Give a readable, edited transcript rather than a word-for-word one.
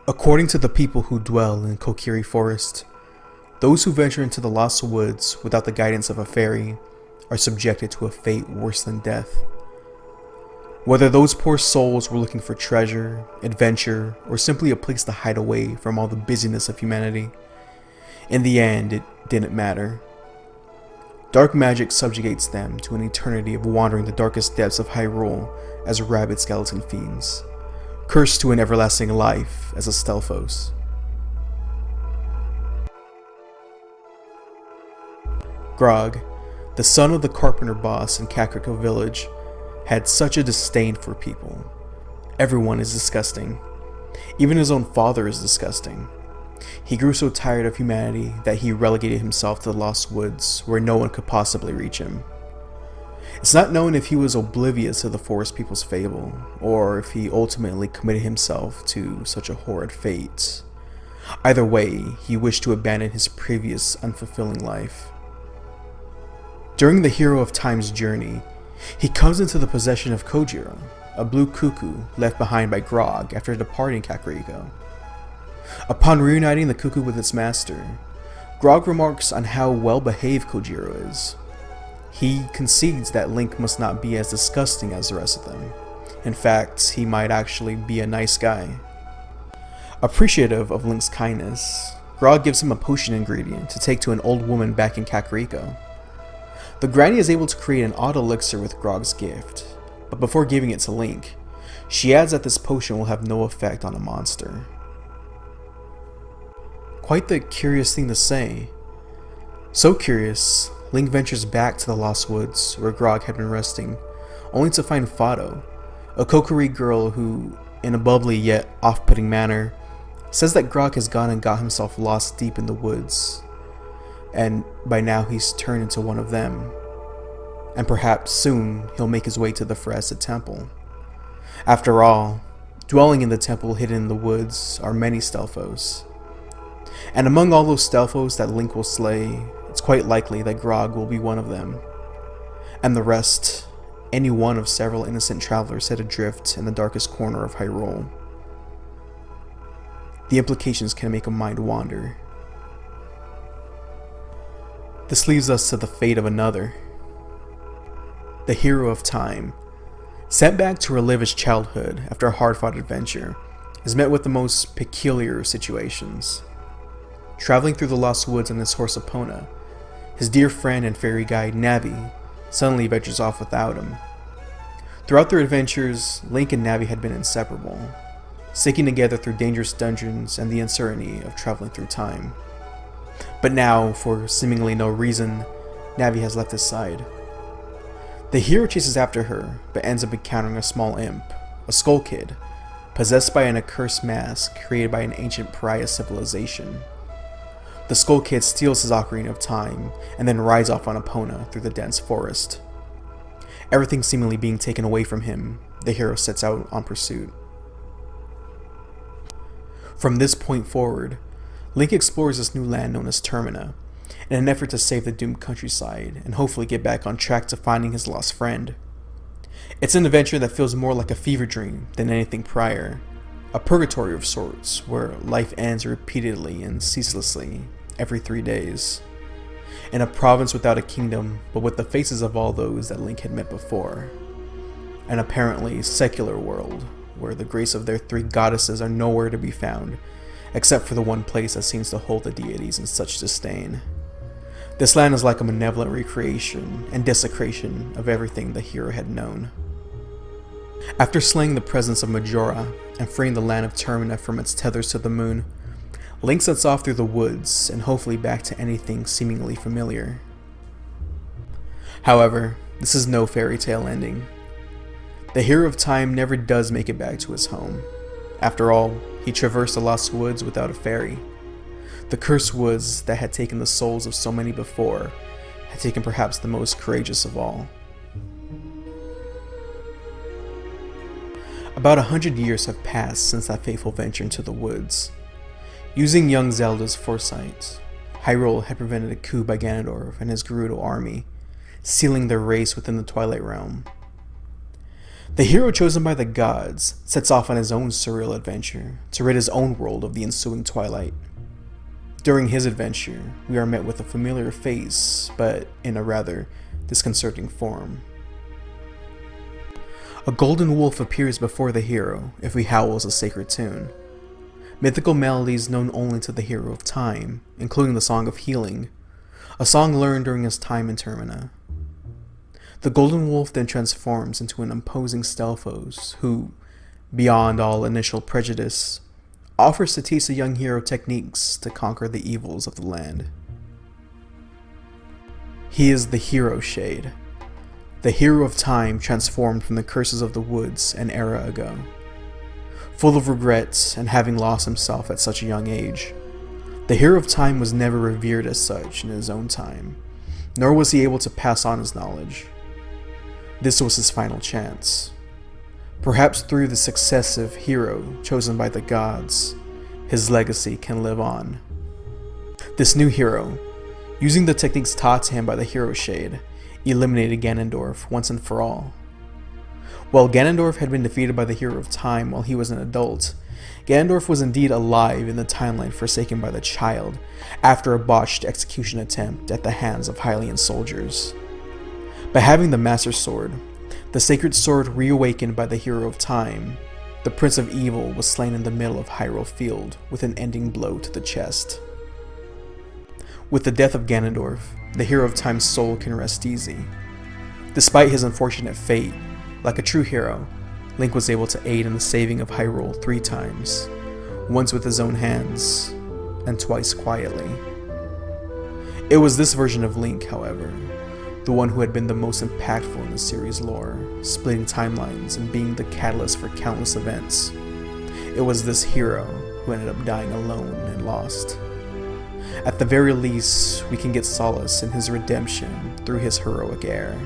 According to the people who dwell in Kokiri Forest, those who venture into the Lost Woods without the guidance of a fairy are subjected to a fate worse than death. Whether those poor souls were looking for treasure, adventure, or simply a place to hide away from all the busyness of humanity, in the end it didn't matter. Dark magic subjugates them to an eternity of wandering the darkest depths of Hyrule as rabid skeleton fiends, cursed to an everlasting life as a Stelphos. Grog, the son of the carpenter boss in Kakariko village, had such a disdain for people. Everyone is disgusting. Even his own father is disgusting. He grew so tired of humanity that he relegated himself to the Lost Woods where no one could possibly reach him. It's not known if he was oblivious of the forest people's fable, or if he ultimately committed himself to such a horrid fate. Either way, he wished to abandon his previous unfulfilling life. During the Hero of Time's journey, he comes into the possession of Kojiro, a blue cuckoo left behind by Grog after departing Kakariko. Upon reuniting the cuckoo with its master, Grog remarks on how well behaved Kojiro is. He concedes that Link must not be as disgusting as the rest of them. In fact, he might actually be a nice guy. Appreciative of Link's kindness, Grog gives him a potion ingredient to take to an old woman back in Kakariko. The granny is able to create an odd elixir with Grog's gift, but before giving it to Link, she adds that this potion will have no effect on a monster. Quite the curious thing to say. So curious, Link ventures back to the Lost Woods where Grog had been resting, only to find Fado, a Kokiri girl who, in a bubbly yet off-putting manner, says that Grog has gone and got himself lost deep in the woods, and by now he's turned into one of them, and perhaps soon he'll make his way to the Pharased Temple. After all, dwelling in the temple hidden in the woods are many Stelphos, and among all those Stelphos that Link will slay, it's quite likely that Grog will be one of them, and the rest, any one of several innocent travelers set adrift in the darkest corner of Hyrule. The implications can make a mind wander. This leaves us to the fate of another. The Hero of Time, sent back to relive his childhood after a hard-fought adventure, is met with the most peculiar situations. Traveling through the Lost Woods on his horse Epona, his dear friend and fairy guide Navi suddenly ventures off without him. Throughout their adventures, Link and Navi had been inseparable, sticking together through dangerous dungeons and the uncertainty of traveling through time. But now, for seemingly no reason, Navi has left his side. The hero chases after her, but ends up encountering a small imp, a skull kid, possessed by an accursed mask created by an ancient pariah civilization. The skull kid steals his Ocarina of Time, and then rides off on Epona through the dense forest. Everything seemingly being taken away from him, the hero sets out on pursuit. From this point forward, Link explores this new land known as Termina, in an effort to save the doomed countryside and hopefully get back on track to finding his lost friend. It's an adventure that feels more like a fever dream than anything prior, a purgatory of sorts where life ends repeatedly and ceaselessly every 3 days. In a province without a kingdom, but with the faces of all those that Link had met before. An apparently secular world where the grace of their 3 goddesses are nowhere to be found, except for the one place that seems to hold the deities in such disdain. This land is like a malevolent recreation and desecration of everything the hero had known. After slaying the presence of Majora and freeing the land of Termina from its tethers to the moon, Link sets off through the woods and hopefully back to anything seemingly familiar. However, this is no fairy tale ending. The Hero of Time never does make it back to his home. After all, he traversed the Lost Woods without a fairy. The cursed woods that had taken the souls of so many before had taken perhaps the most courageous of all. About 100 years have passed since that fateful venture into the woods. Using young Zelda's foresight, Hyrule had prevented a coup by Ganondorf and his Gerudo army, sealing their race within the Twilight Realm. The hero chosen by the gods sets off on his own surreal adventure to rid his own world of the ensuing twilight. During his adventure, we are met with a familiar face, but in a rather disconcerting form. A golden wolf appears before the hero if he howls a sacred tune. Mythical melodies known only to the hero of time, including the Song of Healing, a song learned during his time in Termina. The golden wolf then transforms into an imposing Stelphos who, beyond all initial prejudice, offers to teach the young hero techniques to conquer the evils of the land. He is the Hero Shade, the hero of time transformed from the curses of the woods an era ago. Full of regrets and having lost himself at such a young age, the hero of time was never revered as such in his own time, nor was he able to pass on his knowledge. This was his final chance. Perhaps through the successive hero chosen by the gods, his legacy can live on. This new hero, using the techniques taught to him by the Hero Shade, eliminated Ganondorf once and for all. While Ganondorf had been defeated by the Hero of Time while he was an adult, Ganondorf was indeed alive in the timeline forsaken by the child after a botched execution attempt at the hands of Hylian soldiers. By having the Master Sword, the sacred sword reawakened by the Hero of Time, the Prince of Evil was slain in the middle of Hyrule Field with an ending blow to the chest. With the death of Ganondorf, the Hero of Time's soul can rest easy. Despite his unfortunate fate, like a true hero, Link was able to aid in the saving of Hyrule 3 times, once with his own hands, and twice quietly. It was this version of Link, however, the one who had been the most impactful in the series' lore, splitting timelines and being the catalyst for countless events. It was this hero who ended up dying alone and lost. At the very least, we can get solace in his redemption through his heroic heir.